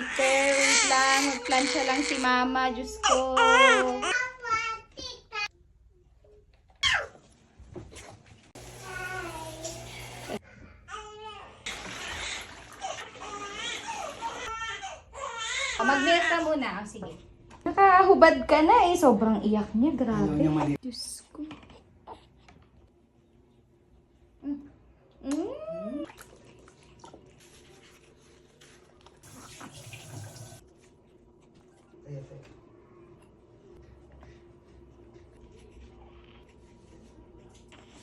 later. Wait lang. Magplansya lang si Mama. Diyos ko. Mag-milk ka muna. Oh, sige. Nakahubad ka na eh. Sobrang iyak niya. Grabe. Diyos ko.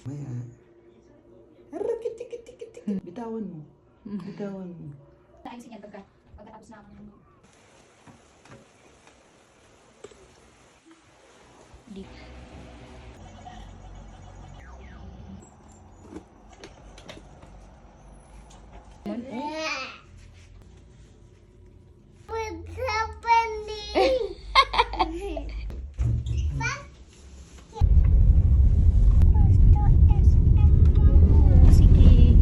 Maya. Kiti. Bitawan mo. Bitawan mo. Ayusin yan pagkatapos na ako. Di. What's happening? Sige.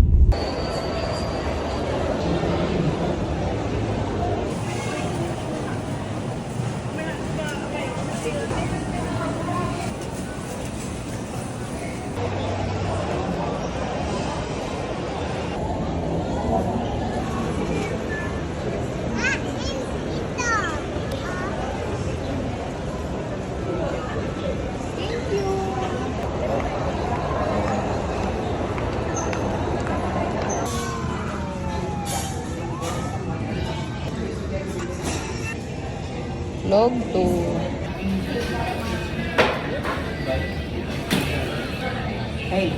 Log 2. Hey.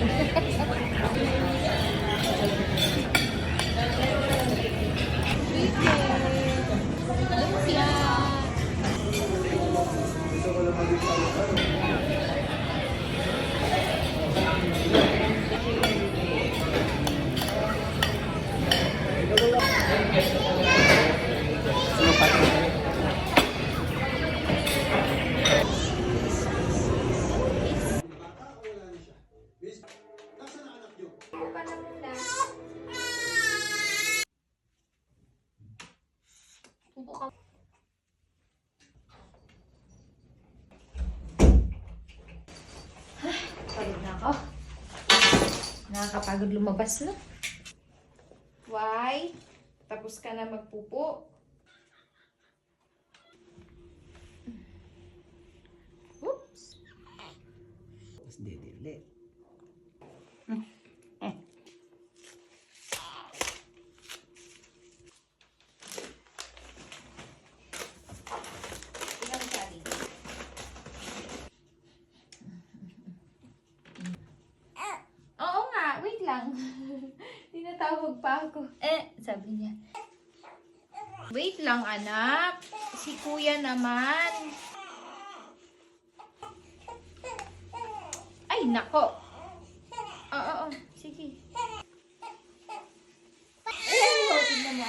Pagod na ako. Nakakapagod lumabas na. Why? Tapos ka na magpupo. Oops. Tapos dede ulit. Tingnan mo siya, Ali. Oo nga, wait lang. Tinatawag pa ako. Sabi niya. Wait lang, anak. Si kuya naman. Ay, nako. Oo, sige. Tingnan mo.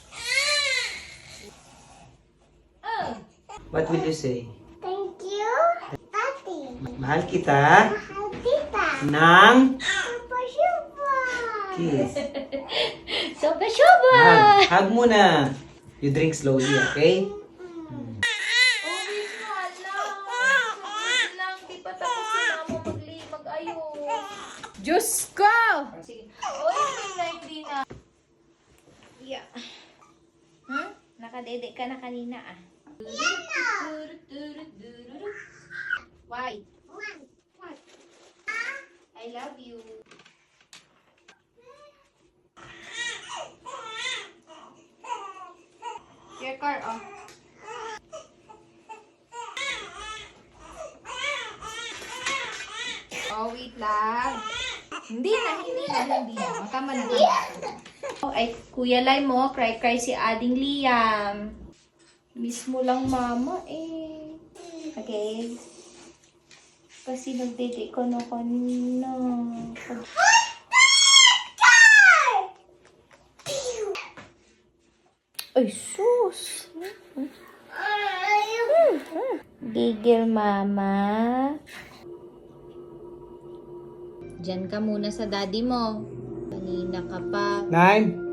Oh. What will you say? Thank you, Ate. Mahal kita Mahal kita. ng Papa Shuba. kiss. Soba-soba! Hug muna. You drink slowly, okay? Oh, wait nga lang. Wait lang. Di pa tapos si Mama mag-ayos. Diyos ko! Sige. Oy, may night din na. Yeah. Nakadede ka na kanina ah. Why? What? I love you. Your car, oh. Oh, wait lang. Hindi na. Oh, tama na. Oh, ay, Kuya Lai mo, cry si Ading Liam. Miss mo lang mama eh. Okay. Kasi nagdede ko na kanina. Ay, sus. Gigil, mama. Diyan ka muna sa daddy mo. Kanina ka pa. 9.